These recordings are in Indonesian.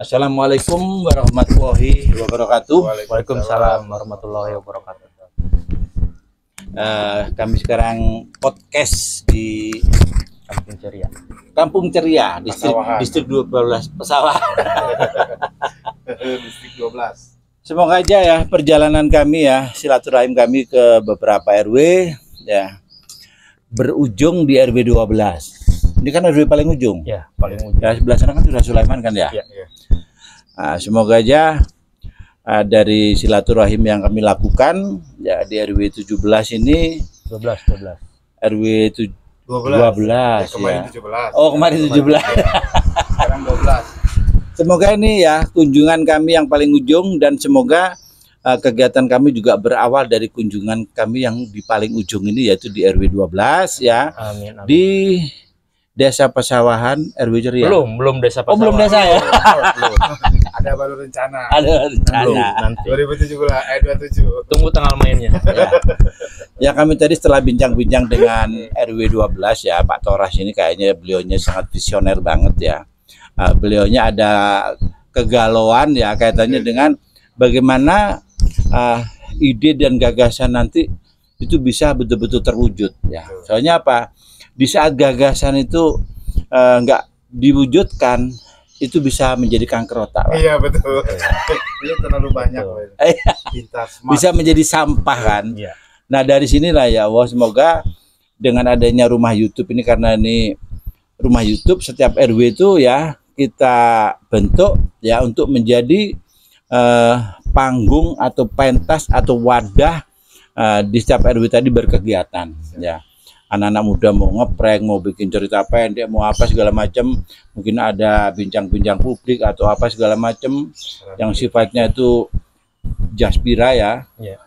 Assalamualaikum warahmatullahi wabarakatuh. Waalaikumsalam warahmatullahi wabarakatuh. Kami sekarang podcast di Kampung Ceria. Kampung Ceria, distrik 12 Pesawahan. Distrik 12. Semoga aja ya perjalanan kami ya, silaturahim kami ke beberapa RW ya berujung di RW 12. Ini kan RW paling ujung. Ya, paling ujung. Ya, sebelah sana kan sudah Sulaiman kan ya? Ya. Nah, semoga aja dari silaturahim yang kami lakukan ya di RW 17 ini 12. RW 12 Kemarin ya. 17. Oh, kemarin 17. Sekarang 12. Semoga ini ya kunjungan kami yang paling ujung dan semoga kegiatan kami juga berawal dari kunjungan kami yang di paling ujung ini yaitu di RW 12 ya. Amin. Di Desa Pesawahan RW Ceria. Belum desa Pesawahan. Oh, belum desa ya. Belum. Ada baru rencana. Ada rencana. Nanti. 27. Tunggu tanggal mainnya. Ya kami tadi setelah bincang-bincang dengan RW 12 ya, Pak Toras ini kayaknya beliaunya sangat visioner banget ya. Beliaunya ada kegalauan ya kaitannya dengan bagaimana ide dan gagasan nanti itu bisa betul-betul terwujud ya. Soalnya apa? Di saat gagasan itu nggak diwujudkan, itu bisa menjadi kanker otak. Pak. Iya betul. Ini terlalu banyak. Bisa menjadi sampah kan. Iya. Nah dari sinilah ya Allah semoga dengan adanya rumah YouTube ini, karena ini rumah YouTube setiap RW itu ya kita bentuk ya untuk menjadi panggung atau pentas atau wadah di setiap RW tadi berkegiatan ya. Anak-anak muda mau ngeprank, mau bikin cerita pendek, mau apa segala macam, mungkin ada bincang-bincang publik atau apa segala macam yang sifatnya itu jaspira ya. Ya.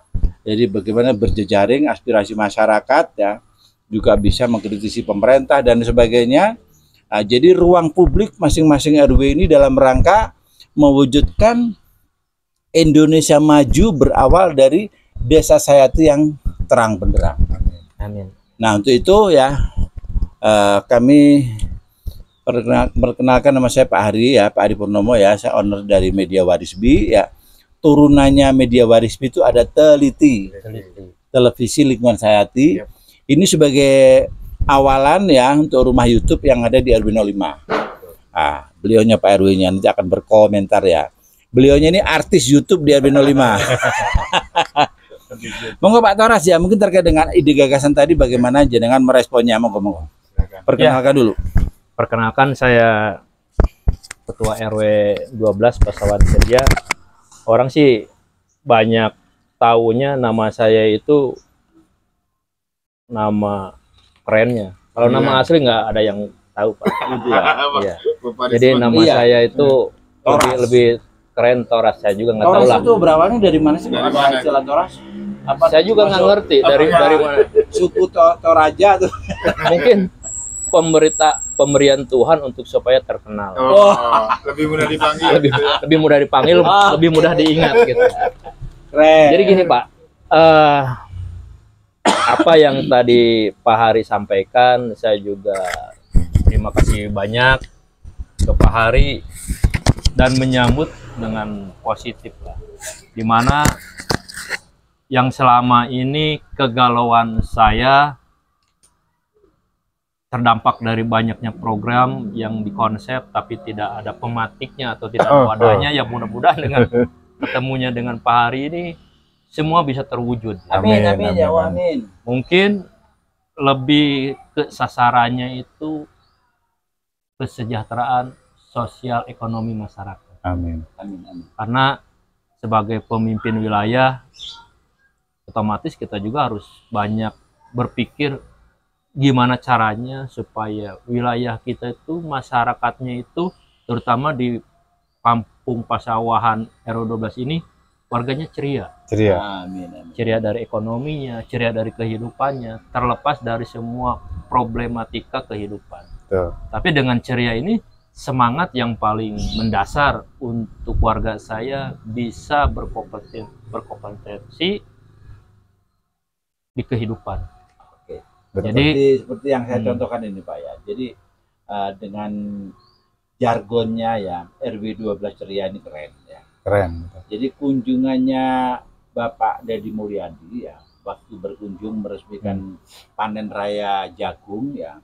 Jadi bagaimana berjejaring aspirasi masyarakat ya, juga bisa mengkritisi pemerintah dan sebagainya. Jadi ruang publik masing-masing RW ini dalam rangka mewujudkan Indonesia maju berawal dari desa saya itu yang terang benderang. Amin. Nah untuk itu ya kami perkenalkan, nama saya Pak Hari ya, Pak Hari Purnomo ya, saya owner dari Media Warisbi ya. Turunannya Media Warisbi itu ada Teliti. Televisi Lingkungan Sayati. Ini sebagai awalan ya untuk rumah YouTube yang ada di RW 05. Beliaunya Pak RW-nya nanti akan berkomentar ya. Beliaunya ini artis YouTube di RW 05. Monggo Pak Toras ya, mungkin terkait dengan ide gagasan tadi bagaimana jenengan meresponnya, monggo. Perkenalkan dulu. Perkenalkan, saya Ketua RW 12 Pesawahan Ceria. Orang sih banyak taunya nama saya itu nama kerennya. Kalau nama asli nggak ada yang tahu Pak. Iya. Jadi nama saya itu lebih keren Toras. Saya juga nggak tahu lah. Toras itu berawalnya dari mana sih? Istilah Toras? Apa Saya juga nggak ngerti dari mana. Suku Toraja tuh. Mungkin pemberian Tuhan untuk supaya terkenal. Lebih mudah dipanggil. Lebih mudah dipanggil, lebih mudah diingat gitu. Keren. Jadi gini Pak, apa yang tadi Pak Hari sampaikan, saya juga terima kasih banyak ke Pak Hari dan menyambut dengan positif lah. Dimana yang selama ini kegalauan saya terdampak dari banyaknya program yang dikonsep tapi tidak ada pematiknya atau tidak ada wadahnya, ya mudah-mudahan dengan ketemunya dengan Pak Hari ini semua bisa terwujud. Amin, amin, ya Allah, amin. Mungkin lebih ke sasarannya itu kesejahteraan sosial ekonomi masyarakat. Amin, amin, amin. Karena sebagai pemimpin wilayah otomatis kita juga harus banyak berpikir gimana caranya supaya wilayah kita itu masyarakatnya itu terutama di Kampung Pesawahan RW 12 ini warganya ceria. Amin, amin. Ceria dari ekonominya, ceria dari kehidupannya, terlepas dari semua problematika kehidupan. Tapi dengan ceria ini semangat yang paling mendasar untuk warga saya bisa berkompetensi di kehidupan. Jadi seperti yang saya contohkan ini Pak ya. Jadi dengan jargonnya ya RW 12 Ceria ini keren ya. Keren. Jadi kunjungannya Bapak Deddy Mulyadi ya, waktu berkunjung meresmikan panen raya jagung ya,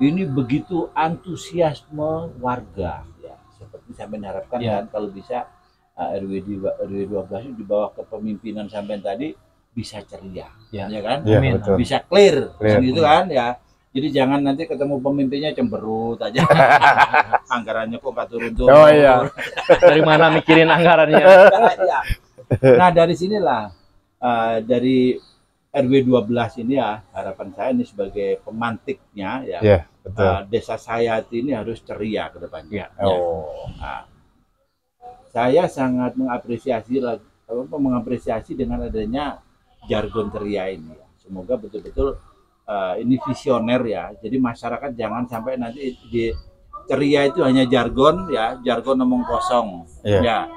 ini begitu antusiasme warga ya, seperti sampai harapkan kan kalau bisa RW 12 itu di bawah kepemimpinan sampai tadi bisa ceria ya kan, Betul. bisa clear gitu kan ya. Jadi jangan nanti ketemu pemimpinnya cemberut aja. Anggarannya kok nggak turun-turun. Oh iya. Dari mana mikirin anggarannya? Nah dari sinilah dari RW 12 ini ya, harapan saya ini sebagai pemantiknya ya. Iya, betul. Desa Sayati ini harus ceria ke depannya. Oh. Nah, saya sangat mengapresiasi dengan adanya jargon ceria ini. Semoga betul-betul ini visioner ya. Jadi masyarakat jangan sampai nanti di ceria itu hanya jargon ya, jargon omong kosong. Ya.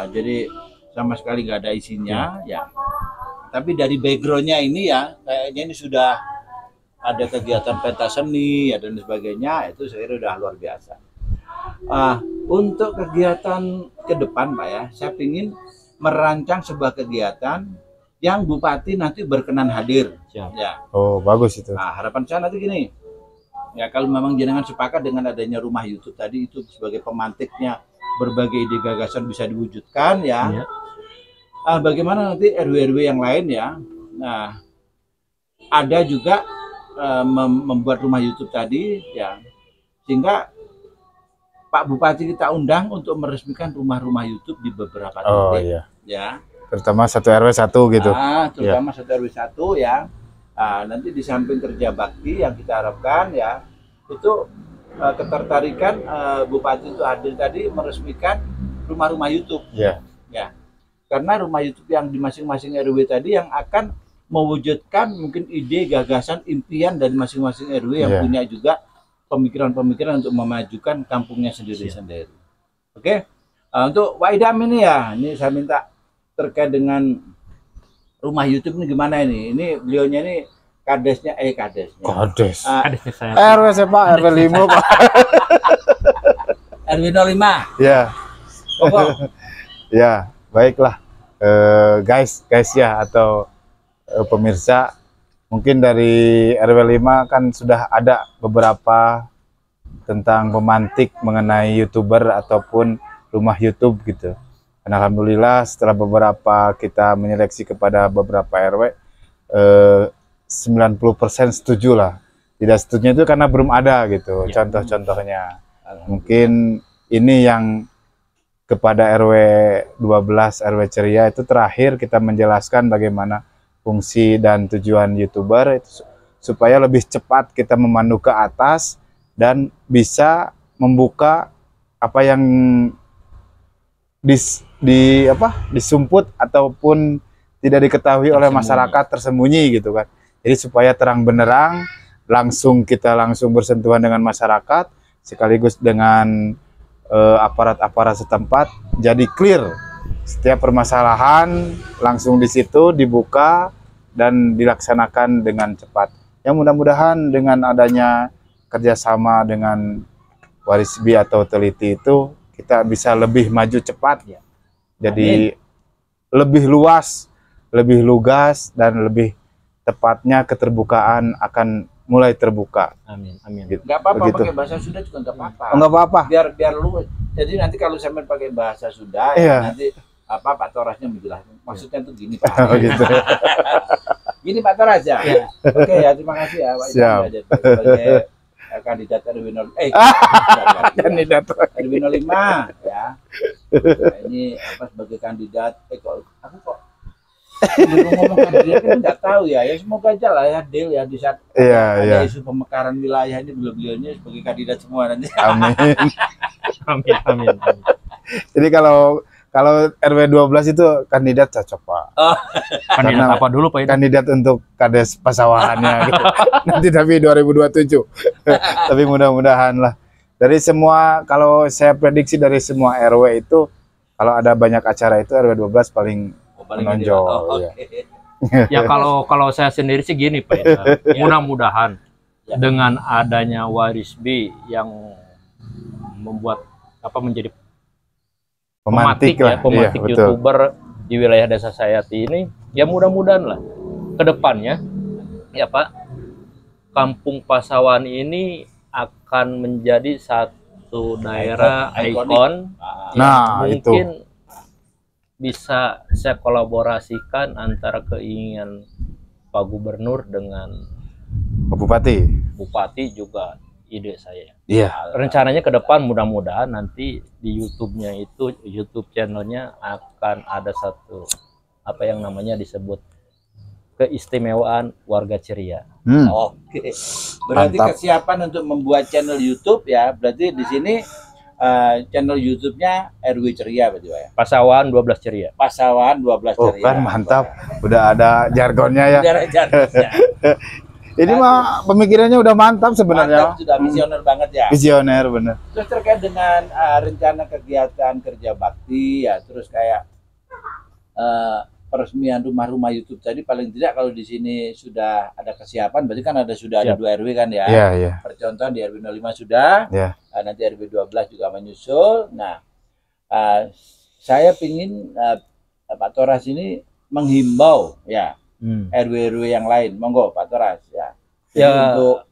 Jadi sama sekali nggak ada isinya ya. Tapi dari backgroundnya ini ya, kayaknya ini sudah ada kegiatan pentas seni ya dan sebagainya, itu saya kira udah luar biasa. Untuk kegiatan ke depan Pak ya, saya ingin merancang sebuah kegiatan yang Bupati nanti berkenan hadir. Ya. Oh, bagus itu. Nah, harapan saya nanti gini. Ya, kalau memang jenengan sepakat dengan adanya rumah YouTube tadi itu sebagai pemantiknya berbagai ide gagasan bisa diwujudkan ya. Bagaimana nanti RW-RW yang lain ya. Nah, ada juga membuat rumah YouTube tadi ya. Sehingga Pak Bupati kita undang untuk meresmikan rumah-rumah YouTube di beberapa titik. Oh iya. Ya. Terutama 1 RW 1 gitu. Terutama 1 RW 1 ya. Nanti di samping kerja bakti yang kita harapkan ya, itu ketertarikan Bupati itu hadir tadi meresmikan rumah-rumah YouTube. Ya. Karena rumah YouTube yang di masing-masing RW tadi yang akan mewujudkan mungkin ide, gagasan, impian dari masing-masing RW yang punya juga pemikiran-pemikiran untuk memajukan kampungnya sendiri-sendiri. Oke. Untuk Pak Idam ini ya, ini saya minta terkait dengan rumah YouTube ini gimana ini? Ini beliaunya ini kadesnya. Kades. Kadesnya saya. RW Pak, RW 5 Pak. RW 05. Ya. Ya, baiklah. Guys ya atau pemirsa, mungkin dari RW 5 kan sudah ada beberapa tentang pemantik mengenai YouTuber ataupun rumah YouTube gitu. Dan alhamdulillah setelah beberapa kita menyeleksi kepada beberapa RW, 90% setuju lah. Tidak setuju itu karena belum ada gitu contoh-contohnya. Mungkin ini yang kepada RW 12 RW Ceria itu terakhir kita menjelaskan bagaimana fungsi dan tujuan YouTuber itu supaya lebih cepat kita memandu ke atas dan bisa membuka apa yang disumput ataupun tidak diketahui oleh masyarakat tersembunyi gitu kan. Jadi supaya terang benderang, kita langsung bersentuhan dengan masyarakat sekaligus dengan aparat-aparat setempat, jadi clear setiap permasalahan langsung di situ dibuka dan dilaksanakan dengan cepat. Yang mudah-mudahan dengan adanya kerjasama dengan Warisbi atau Teliti itu kita bisa lebih maju cepat ya. Jadi lebih luas, lebih lugas dan lebih tepatnya keterbukaan akan mulai terbuka. Amin. Gitu. Gak apa-apa pakai bahasa Sunda juga nggak apa-apa. Nggak apa-apa. Biar lu. Jadi nanti kalau saya pakai bahasa Sunda, nanti Pak Torasnya menjelaskan. Maksudnya tuh gini Pak. Oh, gitu. Gini Pak Toras ya. Oke ya, terima kasih ya Pak. Siap. Sebagai kandidat RW 05 kandidat RW 05 ya. Nah, ini sebagai kandidat aku kok ngomong kandidat kan nggak tahu ya semoga aja lah ya deal ya di saat ada isu pemekaran wilayah ini beliau-beliaunya sebagai kandidat semua nanti. Amin. Jadi kalau RW 12 itu kandidat cocok Pak. Kandidat apa dulu Pak? Kandidat untuk kades pasawahannya gitu. Nanti tapi 2027. Tapi mudah-mudahan lah. Dari semua, kalau saya prediksi dari semua RW itu, kalau ada banyak acara itu RW 12 paling menonjol. Ya kalau saya sendiri sih gini Pak. Mudah-mudahan dengan adanya Warisbi yang membuat menjadi Pemantik ya, lah. pemantik Iya, betul. YouTuber di wilayah Desa Sayati ini, ya mudah-mudahan lah ke depannya ya Pak, Kampung Pasawan ini akan menjadi satu daerah ikon Nah, yang itu. mungkin bisa saya kolaborasikan antara keinginan Pak Gubernur dengan Pak Bupati. Bupati juga ide saya. Iya. Rencananya ke depan mudah-mudahan nanti di YouTube-nya itu, YouTube channelnya akan ada satu yang namanya disebut keistimewaan warga ceria. Oke. Berarti Mantap. kesiapan untuk membuat channel YouTube ya. Berarti di sini channel YouTube-nya RW Ceria berarti Pak ya. Pasawan 12 ceria. Pasawan 12 Oh, Ceria. kan mantap. Udah ada jargonnya ya. Jargonnya. Ini mah pemikirannya udah mantap Mantap, sebenarnya. sudah visioner banget ya. Visioner bener. Terus terkait dengan rencana kegiatan kerja bakti ya, terus kayak peresmian rumah-rumah YouTube tadi, paling tidak kalau di sini sudah ada kesiapan, berarti kan sudah ada Siap. 2 RW kan ya. Iya, iya. Percontohan di RW 05 sudah, Iya. nanti RW 12 juga menyusul. Nah, saya pingin Pak Toras ini menghimbau ya RW-RW yang lain, monggo Pak Toras ya. Ya. Untuk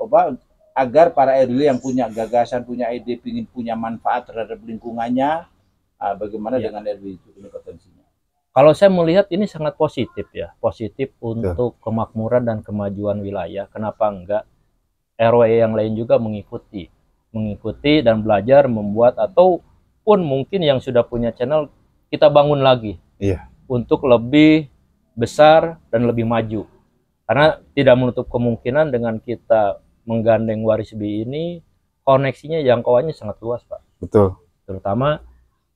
agar para RW yang punya gagasan, punya ide, pingin punya manfaat terhadap lingkungannya, bagaimana Ya. dengan RW itu ini potensinya? Kalau saya melihat ini sangat positif ya, positif untuk kemakmuran dan kemajuan wilayah. Kenapa enggak RW yang lain juga mengikuti dan belajar membuat, ataupun mungkin yang sudah punya channel kita bangun lagi, Iya. untuk lebih besar dan lebih maju. Karena tidak menutup kemungkinan dengan kita menggandeng Warisbi ini, koneksinya jangkauannya sangat luas Pak. Betul. Terutama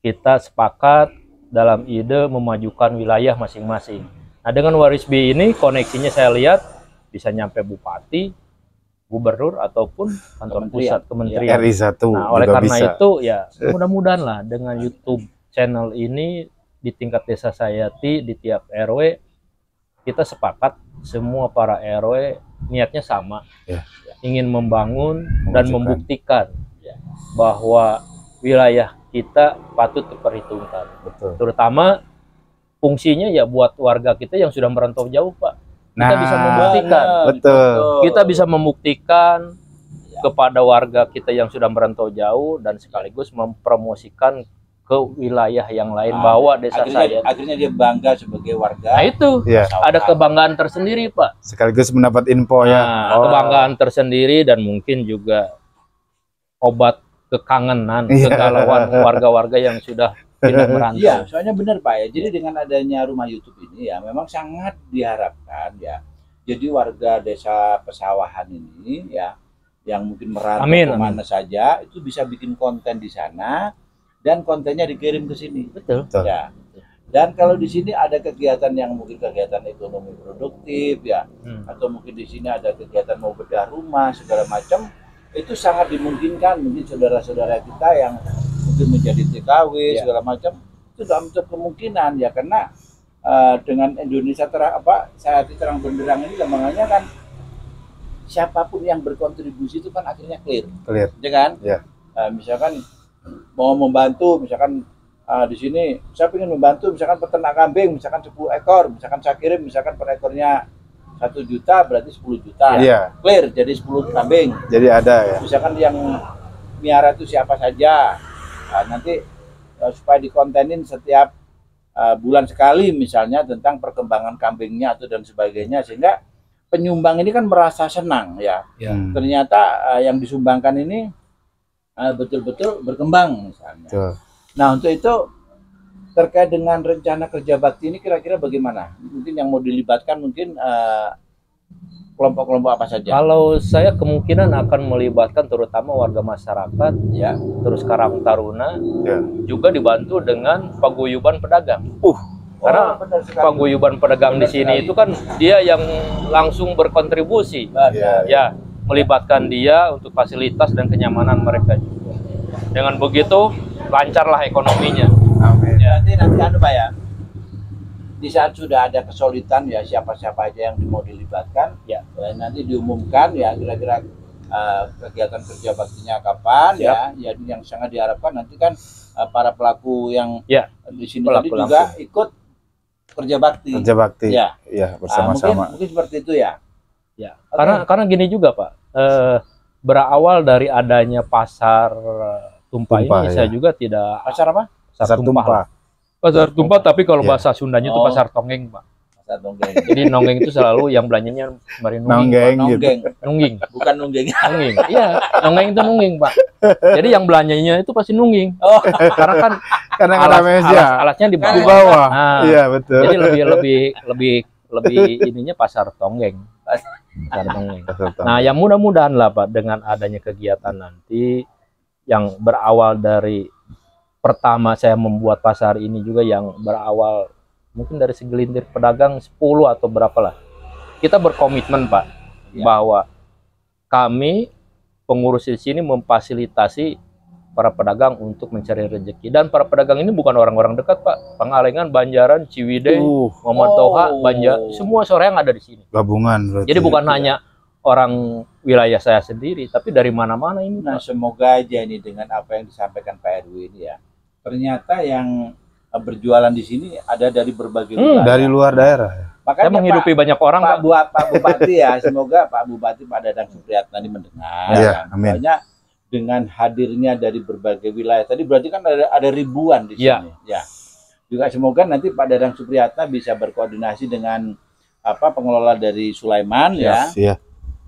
kita sepakat dalam ide memajukan wilayah masing-masing. Nah, dengan Warisbi ini koneksinya saya lihat bisa nyampe bupati, gubernur, ataupun kantor pusat kementerian. RI1 Nah, oleh juga karena bisa. itu ya mudah-mudahan lah dengan YouTube channel ini di tingkat Desa Sayati, di tiap RW kita sepakat semua para RW niatnya sama, Ya. ingin membangun dan Memajukan. membuktikan bahwa wilayah kita patut diperhitungkan. Betul. Terutama fungsinya ya buat warga kita yang sudah merantau jauh Pak. Kita bisa membuktikan. Betul. Kita bisa membuktikan kepada warga kita yang sudah merantau jauh dan sekaligus mempromosikan ke wilayah yang lain bahwa desa saya. Akhirnya dia bangga sebagai warga. Nah itu Iya. ada kebanggaan tersendiri Pak. Sekaligus mendapat info ya. Nah, kebanggaan tersendiri dan mungkin juga obat kekangenan, Iya. kegalauan warga-warga yang sudah pindah merantau. Iya, soalnya benar Pak ya. Jadi dengan adanya rumah YouTube ini ya memang sangat diharapkan ya. Jadi warga desa pesawahan ini ya yang mungkin merantau Amin, kemana saja itu bisa bikin konten di sana dan kontennya dikirim ke sini. Betul. Betul. Ya. Dan kalau di sini ada kegiatan yang mungkin kegiatan ekonomi produktif ya, atau mungkin di sini ada kegiatan mau bedah rumah segala macam, itu sangat dimungkinkan mungkin saudara-saudara kita yang mungkin menjadi TKW Ya. segala macam itu tidak menutup kemungkinan ya, karena dengan Indonesia Sayati terang benderang ini lembagannya kan siapapun yang berkontribusi itu kan akhirnya clear, Clear. ya kan? Ya. Misalkan mau membantu, misalkan di sini saya ingin membantu misalkan peternak kambing, misalkan 10 ekor, misalkan saya kirim misalkan per ekornya 1 juta berarti 10 juta. Iya. Clear jadi 10 kambing. Jadi ada ya. Misalkan yang miara itu siapa saja. Nanti supaya dikontenin setiap bulan sekali misalnya tentang perkembangan kambingnya atau dan sebagainya, sehingga penyumbang ini kan merasa senang ya. Ternyata yang disumbangkan ini betul-betul berkembang misalnya. Betul. Nah, untuk itu terkait dengan rencana kerja bakti ini kira-kira bagaimana? Mungkin yang mau dilibatkan mungkin kelompok-kelompok apa saja? Kalau saya kemungkinan akan melibatkan terutama warga masyarakat ya, terus Karang Taruna, Ya. juga dibantu dengan paguyuban pedagang. Karena benar sekali. paguyuban pedagang di sini itu kan dia yang langsung berkontribusi. Benar. Ya, melibatkan dia untuk fasilitas dan kenyamanan mereka juga. Dengan begitu lancarlah ekonominya. Amin. Ya, nanti Pak ya. Di saat sudah ada kesulitan ya siapa-siapa aja yang mau dilibatkan Ya. nanti diumumkan ya kira-kira kegiatan kerja baktinya kapan ya. Jadi yang sangat diharapkan nanti kan para pelaku yang di sini tadi Pelaku juga ikut kerja bakti. Kerja bakti. Ya. Iya, bersama-sama. Mungkin seperti itu ya. Ya, karena gini juga Pak, berawal dari adanya pasar tumpah ini, saya juga tidak Pasar apa? Pasar tumpah. Pasar tumpah, tapi kalau Iya. bahasa Sundanya itu pasar tonggeng Pak. Pasar donggeng. Jadi nonggeng itu selalu yang belanjanya kemarin Nonggeng gitu. Nonggeng, nungging, bukan nonggeng. nungging. Iya, nonggeng itu nungging Pak. Jadi yang belanjanya itu pasti nungging. Oh, Karena kan Karena nggak ada meja alasnya di di bawah. bawah. Nah, Iya, betul. jadi lebih ininya pasar tonggeng. Pasar tonggeng. Nah, yang mudah-mudahan lah Pak, dengan adanya kegiatan nanti yang berawal dari pertama saya membuat pasar ini juga, yang berawal mungkin dari segelintir pedagang 10 atau berapa lah. Kita berkomitmen Pak, bahwa kami pengurus di sini memfasilitasi para pedagang untuk mencari rezeki, dan para pedagang ini bukan orang-orang dekat Pak. Pangalengan, Banjaran, Ciwidey, Muhammad Toha, Banjar, semua sore yang ada di sini. Gabungan berarti. Jadi bukan hanya orang wilayah saya sendiri, tapi dari mana-mana ini. nah semoga aja ini dengan apa yang disampaikan Pak RW ini ya. Ternyata yang berjualan di sini ada dari berbagai wilayah. dari luar daerah. Saya Makanya menghidupi banyak orang Pak, Pak. Pak Bupati ya, semoga Pak Bupati Pak Dadang Supriyatna ini mendengar. Iya, ya. amin. Soalnya dengan hadirnya dari berbagai wilayah tadi berarti kan ada ribuan di sini. Iya. Ya. Juga semoga nanti Pak Dadang Supriyatna bisa berkoordinasi dengan pengelola dari Sulaiman ya. Iya,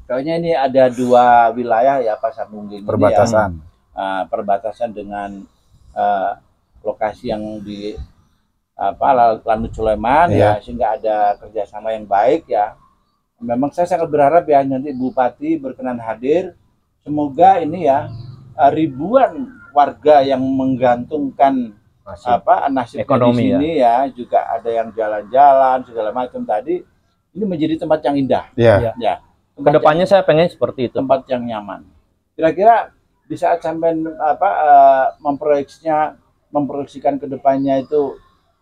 Kayaknya ini ada 2 wilayah ya, Pasar Nungging perbatasan. ini yang, perbatasan dengan lokasi yang di Lanut Sulaiman ya, sehingga ada kerjasama yang baik ya. Memang saya sangat berharap ya nanti Bupati berkenan hadir. Semoga ini ya ribuan warga yang menggantungkan nasib ekonomi di sini ya, juga ada yang jalan-jalan segala macam tadi. Ini menjadi tempat yang indah. Iya. Ya. Kedepannya saya pengen seperti itu. Tempat yang nyaman. Kira-kira di saat sampai memproyeksikan kedepannya itu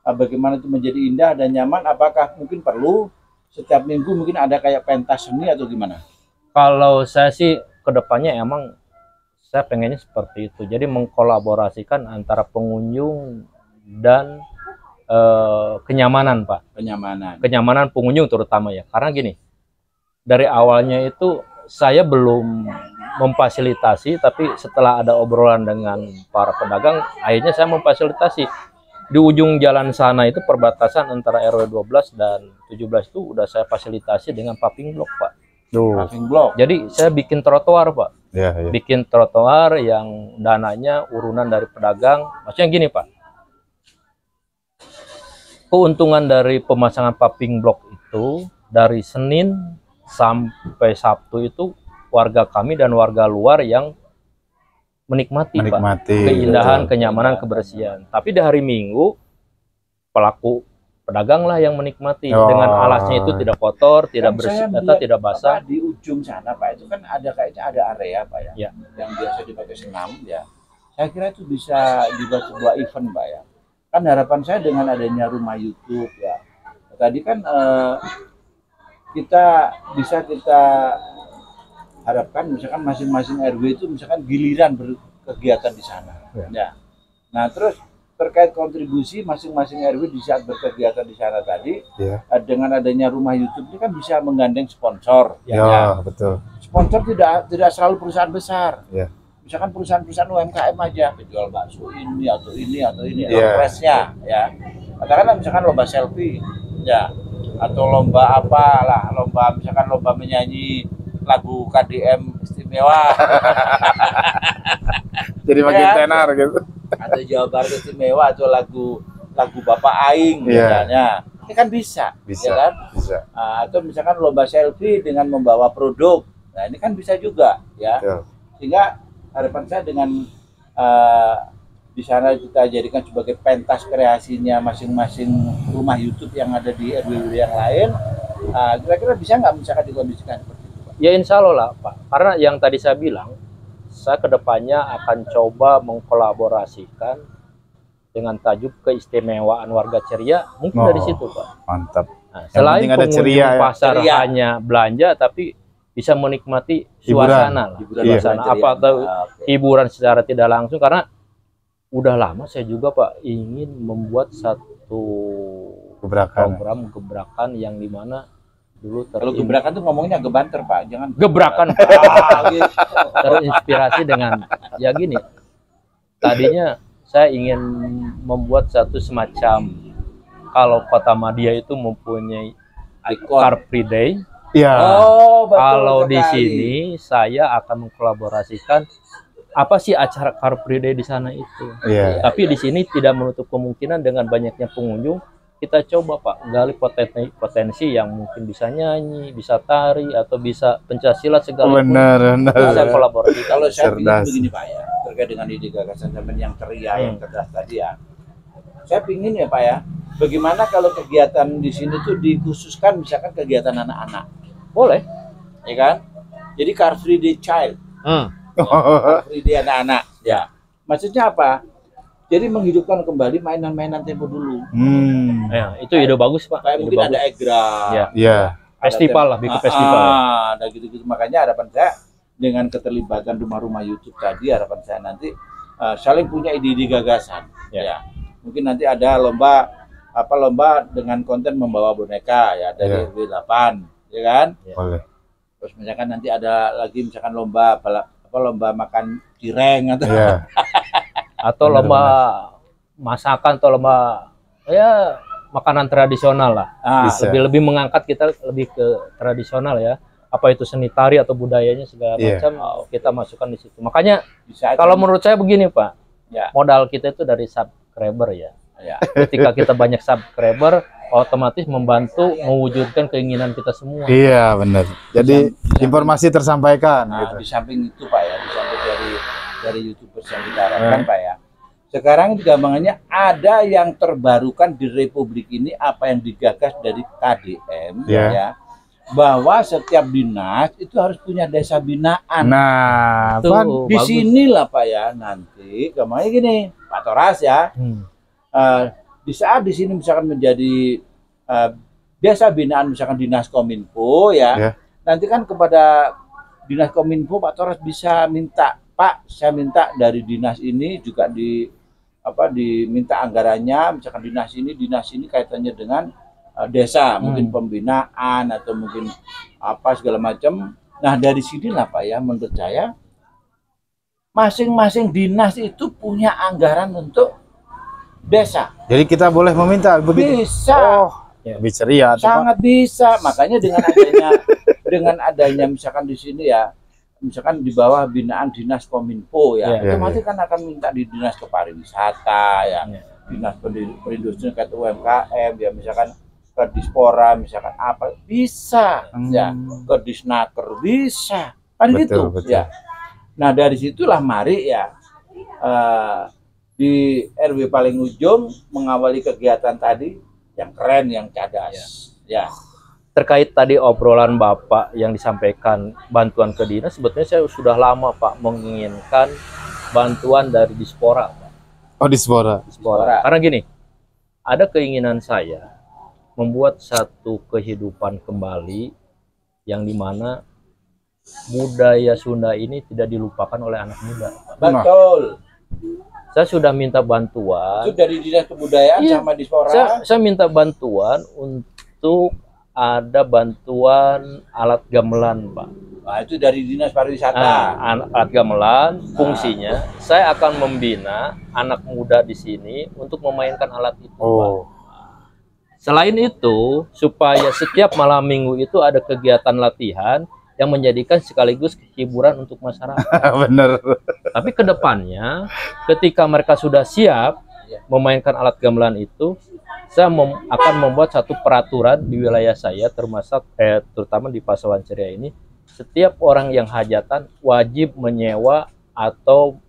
bagaimana itu menjadi indah dan nyaman, apakah mungkin perlu setiap minggu mungkin ada kayak pentas seni atau gimana? Kalau saya sih kedepannya emang saya pengennya seperti itu. Jadi mengkolaborasikan antara pengunjung dan kenyamanan Pak. Kenyamanan pengunjung terutama ya. Karena gini, dari awalnya itu saya belum memfasilitasi, tapi setelah ada obrolan dengan para pedagang, akhirnya saya memfasilitasi. Di ujung jalan sana itu perbatasan antara RW 12 dan 17 itu udah saya fasilitasi dengan paving block Pak. Paving block. Jadi saya bikin trotoar Pak. Iya. Bikin trotoar yang dananya urunan dari pedagang. Maksudnya gini Pak, keuntungan dari pemasangan paving block itu dari Senin sampai Sabtu itu warga kami dan warga luar yang menikmati Pak, keindahan, kenyamanan, kebersihan. Tapi di hari Minggu pelaku pedagang lah yang menikmati dengan alasnya itu tidak kotor, tidak bersih, tidak basah. Di ujung sana Pak itu kan kayaknya ada area Pak ya, yang biasa dipakai senam ya. Saya kira itu bisa dibuat sebuah event Pak ya. Kan harapan saya dengan adanya rumah YouTube ya. Tadi kan kita harapkan misalkan masing-masing RW itu misalkan giliran berkegiatan di sana. Ya. Nah, terus terkait kontribusi masing-masing RW di saat berkegiatan di sana tadi, dengan adanya rumah YouTube ini kan bisa menggandeng sponsor. Ya, betul. Sponsor tidak selalu perusahaan besar. Ya. Misalkan perusahaan-perusahaan UMKM aja, penjual bakso ini atau ini presnya ya. Katakanlah misalkan lomba selfie, ya, atau lomba apalah, misalkan lomba menyanyi lagu KDM istimewa. Jadi makin tenar gitu. Atau Jawa Barat istimewa atau lagu Bapak Aing misalnya. Ini kan bisa. Ya kan? Bisa. Atau misalkan lomba selfie dengan membawa produk. Nah, ini kan bisa juga ya. Sehingga harapan saya dengan di sana kita jadikan sebagai pentas kreasinya masing-masing rumah YouTube yang ada di RW yang lain. Kira-kira bisa nggak misalkan dikondisikan seperti itu Pak? Ya insya Allah lah Pak, karena yang tadi saya bilang, saya kedepannya akan coba mengkolaborasikan dengan tajuk keistimewaan warga ceria, mungkin dari situ Pak. Mantap. Nah, selain ada pengunjung ceria, pasar hanya belanja, tapi bisa menikmati Hiburan. suasana lah. Iya. Suasana apa atau hiburan secara tidak langsung, karena udah lama saya juga Pak ingin membuat satu Gebrakan. program gebrakan yang dimana dulu Kalau gebrakan tuh ngomongnya gebanter Pak, jangan gebrakan Pak. Terinspirasi dengan ya gini, tadinya saya ingin membuat satu semacam, kalau Kota Madia itu mempunyai ikon. Car Free Day, Iya. Oh, betul kalau di sekali. sini saya akan mengkolaborasikan apa sih acara Car Free Day di sana itu. Iya. Tapi di sini tidak menutup kemungkinan dengan banyaknya pengunjung, kita coba Pak gali potensi yang mungkin bisa nyanyi, bisa tari, atau bisa pencaksilat segala Benar, bisa benar. kolaborasi. Kalau saya Cerdas. ingin begini Pak ya, terkait dengan ide gagasan zaman yang ceria, yang cerdas tadi ya. Saya pingin ya Pak ya, bagaimana kalau kegiatan di sini tuh dikhususkan misalkan kegiatan anak-anak, Boleh. ya kan? Jadi Car Free Day Child, Car Free Day anak-anak, ya. Maksudnya apa? Jadi menghidupkan kembali mainan-mainan tempo dulu. Ya, itu ide bagus Pak. Kayak Ide mungkin bagus. ada egra, Ya. Iya. Festival lah, bikin festival. ada gitu-gitu. Makanya harapan saya dengan keterlibatan rumah-rumah YouTube tadi, harapan saya nanti saling punya ide-ide gagasan. Ya. Ya. Mungkin nanti ada lomba lomba dengan konten membawa boneka ya dari Ya. RW 8, ya kan? Boleh. Terus misalkan nanti ada lagi misalkan lomba lomba makan cireng atau Iya. Atau Benar, lomba masakan atau lomba ya makanan tradisional lah. Bisa. Lebih mengangkat, kita lebih ke tradisional ya. Apa itu seni tari atau budayanya segala Iya. macam kita masukkan di situ. Makanya bisa aja. kalau menurut saya begini Pak, Ya. modal kita itu dari subscriber ya. Ya. Ketika kita banyak subscriber, otomatis membantu mewujudkan keinginan kita semua. Iya, benar. Jadi informasi tersampaikan Nah, gitu. di samping itu Pak ya, di samping dari YouTubers yang kita harapkan Pak ya. Sekarang gampangannya ada yang terbarukan di Republik ini apa yang digagas dari KDM Ya. ya. Bahwa setiap dinas itu harus punya desa binaan. Nah, Itu Pan, Di bagus. sinilah Pak ya nanti gampangannya gini, Pak Toras ya. Di saat di sini misalkan menjadi desa binaan misalkan dinas Kominfo ya. Ya. Nanti kan kepada dinas Kominfo Pak Toras bisa minta, Pak, saya minta dari dinas ini juga diminta anggarannya, misalkan dinas ini kaitannya dengan desa, mungkin pembinaan atau mungkin apa segala macam. Nah, dari sinilah Pak ya, menurut saya masing-masing dinas itu punya anggaran untuk desa. jadi kita boleh meminta begitu. Bisa. Oh, lebih ceria tuh, Pak. Sangat bisa. Makanya dengan adanya misalkan di sini ya, misalkan di bawah binaan dinas Kominfo ya, Ya, otomatis kan akan minta di dinas kepariwisata ya, dinas perindustrian kayak UMKM ya, misalkan ke Dispora, misalkan apa bisa ya, ke Disnaker bisa kan Betul, gitu betul. ya. Nah dari situlah mari ya di RW paling ujung mengawali kegiatan tadi yang keren, yang cadas ya. Terkait tadi obrolan Bapak yang disampaikan bantuan ke dinas, sebetulnya saya sudah lama Pak menginginkan bantuan dari Dispora, Pak. Oh, Dispora. Dispora. Karena gini, ada keinginan saya membuat satu kehidupan kembali yang dimana budaya Sunda ini tidak dilupakan oleh anak muda. Betul. Saya sudah minta bantuan. Itu dari dinas kebudayaan Iya. sama Dispora. Saya minta bantuan untuk ada bantuan alat gamelan, Pak. Nah, itu dari dinas pariwisata. Alat gamelan, fungsinya saya akan membina anak muda di sini untuk memainkan alat itu, Pak. Oh, Selain itu, supaya setiap malam minggu itu ada kegiatan latihan yang menjadikan sekaligus hiburan untuk masyarakat. bener. Tapi ke depannya, ketika mereka sudah siap memainkan alat gamelan itu, saya akan membuat satu peraturan di wilayah saya, terutama di Pasawan Ceria ini, setiap orang yang hajatan wajib menyewa atau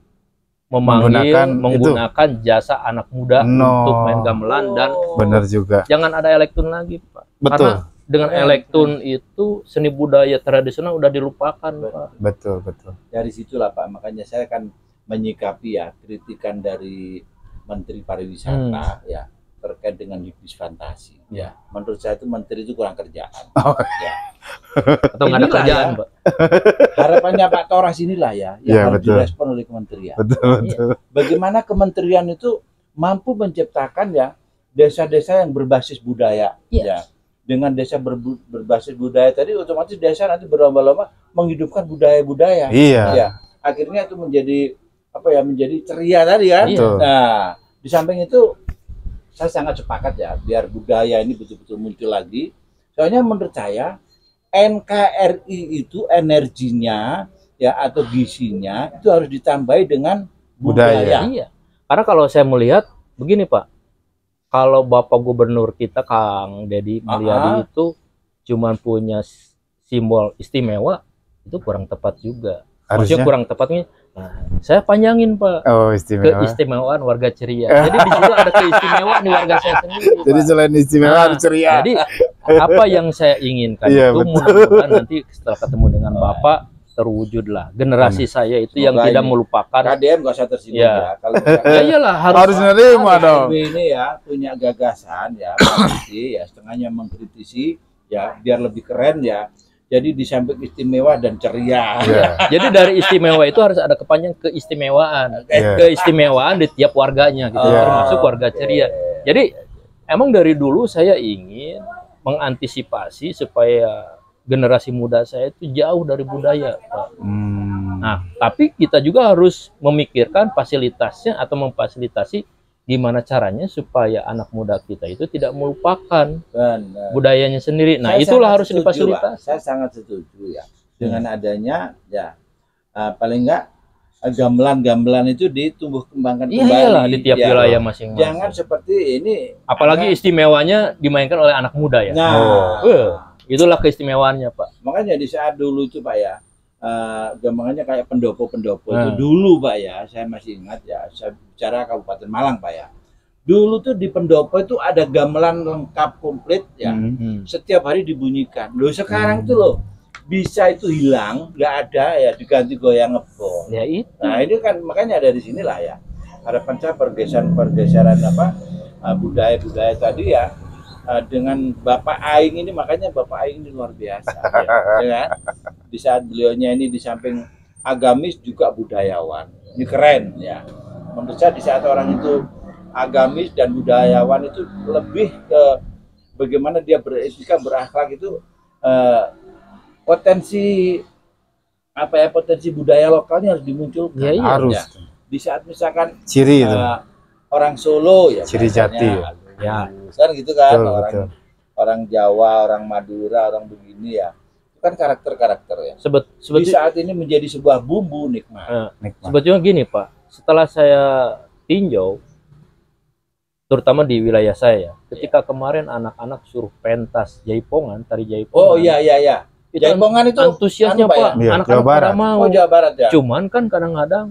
menggunakan jasa anak muda untuk main gamelan, dan Bener juga. jangan ada elektron lagi, Pak. Betul. Karena dengan elektron itu seni budaya tradisional udah dilupakan, Pak. Betul, betul. Dari situlah Pak, makanya saya akan menyikapi ya kritikan dari Menteri Pariwisata ya terkait dengan Yudis Fantasi. Ya, menurut saya itu menteri itu kurang kerjaan. Oh. Ya. Atau nggak ada Inilah kerjaan, ya. Pak. Harapannya Pak Toras inilah ya yang Iya, harus betul. direspon oleh kementerian. Betul. Bagaimana kementerian itu mampu menciptakan ya desa-desa yang berbasis budaya. Iya. Ya. Dengan desa berbasis budaya tadi otomatis desa nanti berlomba-lomba menghidupkan budaya-budaya. Iya. Ya. Akhirnya itu menjadi apa ya, menjadi ceria tadi kan. Betul. Nah, di samping itu saya sangat sepakat ya biar budaya ini betul-betul muncul lagi. Soalnya menurut saya NKRI itu energinya ya atau gizinya itu harus ditambahi dengan budaya. Iya. Karena kalau saya melihat begini Pak, kalau Bapak Gubernur kita Kang Deddy Mulyadi itu cuman punya simbol istimewa, itu kurang tepat juga. Maksudnya Harusnya. kurang tepatnya, nah, saya panjangin Pak, Oh, istimewa. keistimewaan warga ceria. Jadi di situ ada keistimewaan di warga saya sendiri. Jadi Pak. selain istimewa Nah, harus ceria. Jadi apa yang saya inginkan Iya, itu betul. mudah-mudahan nanti setelah ketemu dengan Bapak terwujudlah generasi saya itu yang Semoga tidak ini. melupakan. KDM gak usah tersinggung Iya. ya. Kalau Ya iyalah Harus nerima dong. KDM ini ya punya gagasan ya, pasti ya setengahnya mengkritisi ya biar lebih keren ya. Jadi di samping istimewa dan ceria. Iya. Jadi dari istimewa itu harus ada kepanjang keistimewaan. Iya. Keistimewaan di tiap warganya gitu, Iya. termasuk warga ceria. Jadi emang dari dulu saya ingin mengantisipasi supaya generasi muda saya itu jauh dari budaya, Pak. Nah, tapi kita juga harus memikirkan fasilitasnya atau memfasilitasi gimana caranya supaya anak muda kita itu tidak melupakan Benar. budayanya sendiri. Nah, Saya itulah sangat harus setuju, difasilitasi. Pak. Saya sangat setuju ya dengan adanya ya paling enggak gamelan-gamelan itu ditumbuh kembangkan Iya, kembali. iyalah di tiap Ya. wilayah masing-masing. Jangan seperti ini. Apalagi istimewanya dimainkan oleh anak muda ya. Nah, Itulah keistimewaannya, Pak. makanya di saat dulu itu Pak ya, gampangannya kayak pendopo-pendopo itu Hmm. dulu Pak ya, saya masih ingat ya, saya bicara Kabupaten Malang Pak ya. Dulu tuh di pendopo itu ada gamelan lengkap komplit ya, setiap hari dibunyikan. Loh sekarang tuh loh bisa itu hilang, nggak ada ya, diganti goyang ngebong. Ya itu. Nah ini kan makanya dari sinilah ya harapan saya pergeseran apa budaya-budaya tadi ya. Dengan Bapak Aing ini, makanya Bapak Aing ini luar biasa ya kan? Di saat beliaunya ini di samping agamis juga budayawan, ini keren ya. Menurut saya di saat orang itu agamis dan budayawan itu lebih ke bagaimana dia beretika, berakhlak itu potensi apa ya, potensi budaya lokalnya harus dimunculkan. Ya, iya. Harus. Ya. Di saat misalkan Ciri itu. orang Solo ya, Ciri misalnya, jati. Ya. kan gitu kan, Betul, orang Jawa, orang Madura, orang begini ya, itu kan karakter ya. Di Sebetulnya, saat ini menjadi sebuah bumbu nikmat. Nikmat. sebetulnya gini, Pak. Setelah saya tinjau, terutama di wilayah saya, ketika kemarin anak-anak suruh pentas jaipongan, tari Oh jaipongan. iya. Itu Jaipongan itu antusiasnya, anu, Pak, Pak. ya? Iya, Anak-anak Jawa Barat. pada mau. Oh Jawa Barat ya. Cuman kan kadang-kadang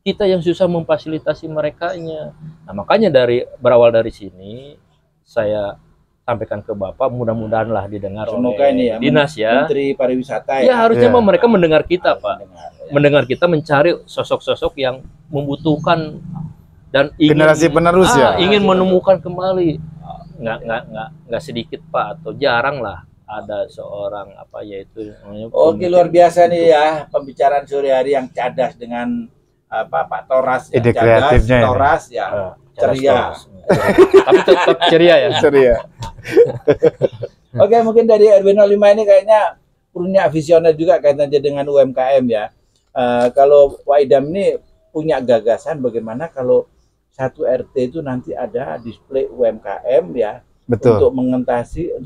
kita yang susah memfasilitasi merekanya. Nah, makanya berawal dari sini saya sampaikan ke Bapak, mudah-mudahan lah didengar Semoga oleh ini ya, dinas ya. Menteri Pariwisata Ya harusnya Iya. mereka mendengar kita, Pak. Mendengar, ya. Mendengar kita mencari sosok-sosok yang membutuhkan dan ingin Generasi penerus ya. ingin menemukan kembali. Nggak sedikit, Pak, atau jarang lah ada seorang apa yaitu namanya Oke, luar biasa nih ya pembicaraan sore hari yang cadas dengan Pak Toras ya. Ide Cadas, kreatifnya ini. Toras ya. Ceria. Tapi tetap ceria ya. Ceria. Oke, mungkin dari RW05 ini kayaknya punya visioner juga kaitannya dengan UMKM ya. Kalau Waidam ini punya gagasan bagaimana kalau satu RT itu nanti ada display UMKM ya, Betul. untuk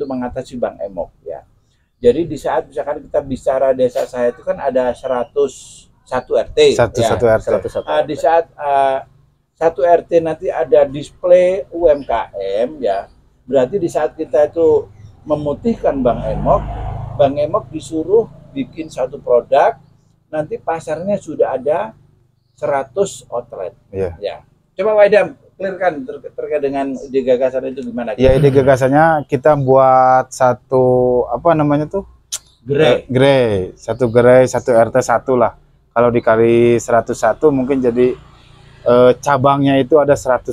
mengatasi Bang Emok ya. Jadi di saat misalkan kita bicara desa saya itu kan ada 101 RT Satu ya. RT. Di saat satu RT nanti ada display UMKM ya, berarti di saat kita itu memutihkan Bang Emok disuruh bikin satu produk, nanti pasarnya sudah ada 100 outlet. Iya. Ya. Coba Waidam clearkan terkait dengan ide gagasan itu gimana? Ya, ide gagasannya kita buat satu apa namanya tuh? Gerai. Satu gerai, satu RT satu lah. Kalau dikali 101 mungkin jadi cabangnya itu ada 101.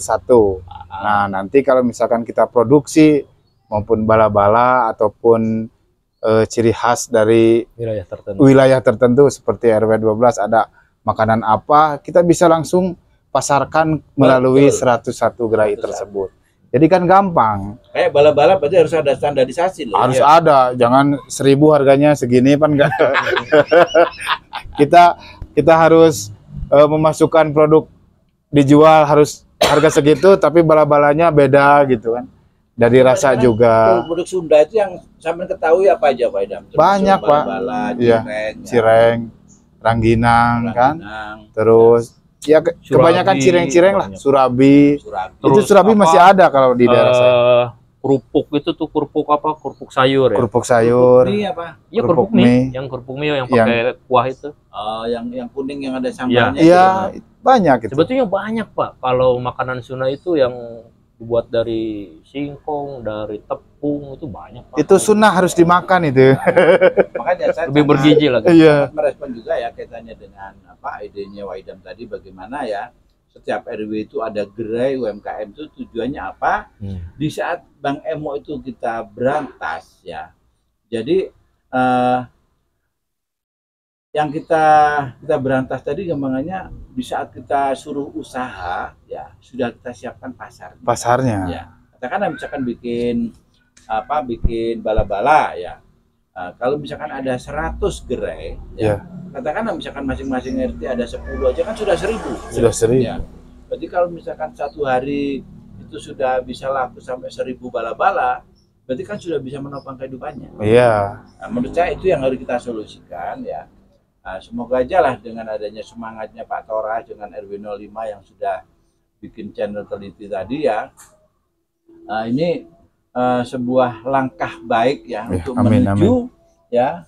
Nah, nanti kalau misalkan kita produksi maupun bala-bala ataupun ciri khas dari Wilayah tertentu. wilayah tertentu seperti RW 12 ada makanan apa, kita bisa langsung pasarkan melalui Betul. 101 gerai 101. tersebut. Jadi kan gampang. Kayak bala-bala berarti harus ada standarisasi loh. Harus ya. ada, jangan 1.000 harganya segini kan enggak. kita harus memasukkan produk dijual harus harga segitu tapi bala-balanya beda gitu kan. Dari rasa Karena juga. Produk Sunda itu yang sampai ketahui apa aja Pak Idam? Termasuk Banyak, Pak. bala-bala, Iya. cireng, Cireng, rangginang kan. Rangginang, Terus ya Surabi, kebanyakan cireng-cireng lah, banyak. Surabi. Surabi. Itu Terus Surabi apa, masih ada kalau di daerah saya. Kerupuk itu tuh kerupuk apa? Kerupuk sayur ya. Kerupuk sayur. Ini apa? Iya kerupuk kerupuk mie. mie. Yang kerupuk mie yang Yang- pakai kuah itu. Yang kuning yang ada sambalnya. Iya, itu. banyak itu. Sebetulnya banyak Pak. Kalau makanan Sunda itu yang dibuat dari singkong, dari tepung itu banyak Pak. Itu sunnah harus dimakan itu. Makanya saya Lebih sangat- bergizi lagi. Iya. sangat merespon juga ya kaitannya dengan apa idenya Waidam tadi, bagaimana ya setiap RW itu ada gerai UMKM itu tujuannya apa? Di saat Bang Emo itu kita berantas ya. Jadi yang kita berantas tadi gampangannya di saat kita suruh usaha ya sudah kita siapkan pasar. Pasarnya. Ya. Katakan misalkan bikin bala-bala ya. Kalau misalkan ada 100 gerai ya. Katakan misalkan masing-masing RT ada 10 aja kan sudah 1.000. Sudah 1.000. Ya. Berarti kalau misalkan satu hari itu sudah bisa laku sampai 1.000 bala-bala, berarti kan sudah bisa menopang kehidupannya. Iya. Nah, menurut saya itu yang harus kita solusikan ya. Semoga aja lah dengan adanya semangatnya Pak Toras dengan RW 05 yang sudah bikin channel teliti tadi ya. Ini sebuah langkah baik ya, untuk amin, menuju ya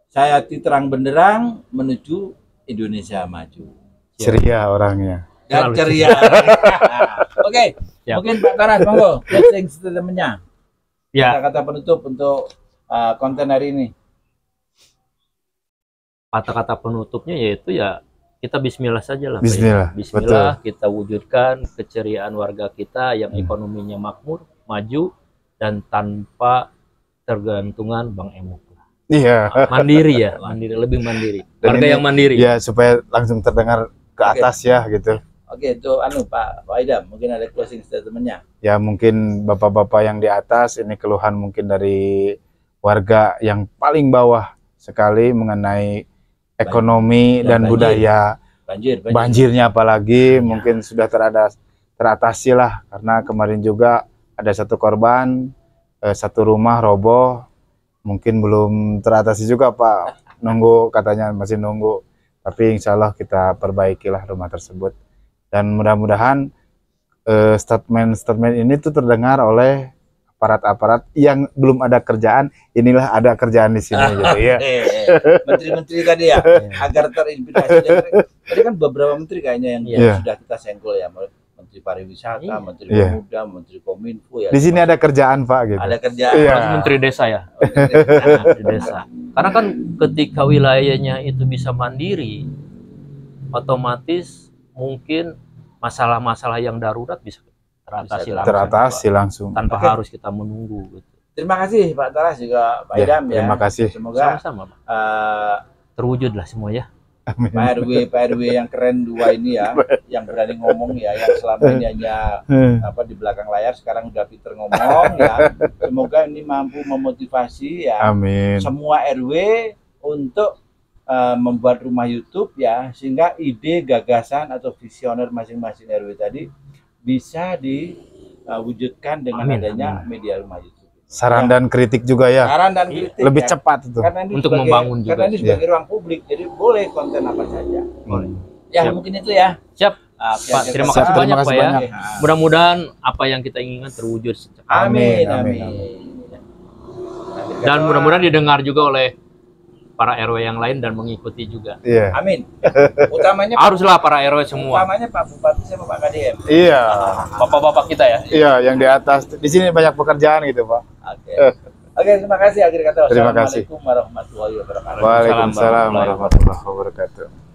saya terang benderang menuju Indonesia maju. Ceria orangnya. Dan Selalu ceria. Oke, Siap. mungkin Pak Toras monggo closing statement-nya. Ya, Kata-kata penutup untuk konten hari ini. kata-kata penutupnya yaitu ya kita bismillah saja lah Pak. Bismillah, Bismillah kita wujudkan keceriaan warga kita yang ekonominya makmur, maju dan tanpa tergantungan Bang Emo. Iya. Mandiri ya, mandiri, lebih mandiri. Dan Warga ini- yang mandiri. Ya supaya langsung terdengar ke Oke. atas ya gitu. Oke, itu Pak Idam, mungkin ada closing statement-nya. Ya mungkin bapak-bapak yang di atas ini keluhan mungkin dari warga yang paling bawah sekali mengenai ekonomi dan banjir. budaya. Banjir. Banjirnya apalagi mungkin sudah teratasi lah, karena kemarin juga ada satu korban, satu rumah roboh, mungkin belum teratasi juga Pak, nunggu katanya masih nunggu, tapi insya Allah kita perbaikilah rumah tersebut dan mudah-mudahan statement ini tuh terdengar oleh aparat-aparat yang belum ada kerjaan, inilah ada kerjaan di sini gitu ya. Menteri-menteri tadi ya, agar terinspirasi. Tadi kan beberapa menteri kayaknya yang Iya. sudah kita senggol ya, Menteri Pariwisata, Iya. Menteri Iya. Pemuda, Menteri Kominfo ya. Di sini ada kerjaan Pak gitu. Ada kerjaan. Iya. Termasuk Menteri Desa ya. Menteri Desa. Karena kan ketika wilayahnya itu bisa mandiri, otomatis mungkin masalah-masalah yang darurat bisa teratasi Bisa langsung Teratasi langsung. tanpa Oke. harus kita menunggu gitu. Terima kasih Pak Toras juga Pak Ya, Idam ya. terima kasih. Semoga Sama-sama Pak. eh, Terwujud lah semua ya. Pak RW yang keren dua ini ya, yang berani ngomong ya, yang selama ini hanya di belakang layar sekarang udah pinter ngomong ya. Semoga ini mampu memotivasi ya Amin. semua RW untuk membuat rumah YouTube ya, sehingga ide, gagasan atau visioner masing-masing RW tadi bisa diwujudkan dengan Amin, adanya media rumah YouTube. Saran dan kritik juga ya. Saran dan kritik Lebih ya. cepat itu. Karena ini Untuk sebagai- membangun juga. Karena ini sebagai ruang publik, jadi boleh konten apa saja. Boleh. Ya Siap. mungkin itu ya. Siap. Oke, Pak, oke, terima Pak. kasih banyak Pak ya. banyak. Mudah-mudahan apa yang kita inginkan terwujud secepatnya. Amin, Amin, amin. Dan mudah-mudahan didengar juga oleh para RW yang lain dan mengikuti juga. Iya. Amin. Utamanya Haruslah para RW semua. utamanya Pak Bupati sama Pak KDM. Iya. Bapak-bapak kita ya. Iya, yang di atas. Di sini banyak pekerjaan gitu, Pak. Oke. Oke, terima kasih. Akhir kata. Terima kasih. Wassalamualaikum warahmatullahi wabarakatuh. Waalaikumsalam warahmatullahi wabarakatuh.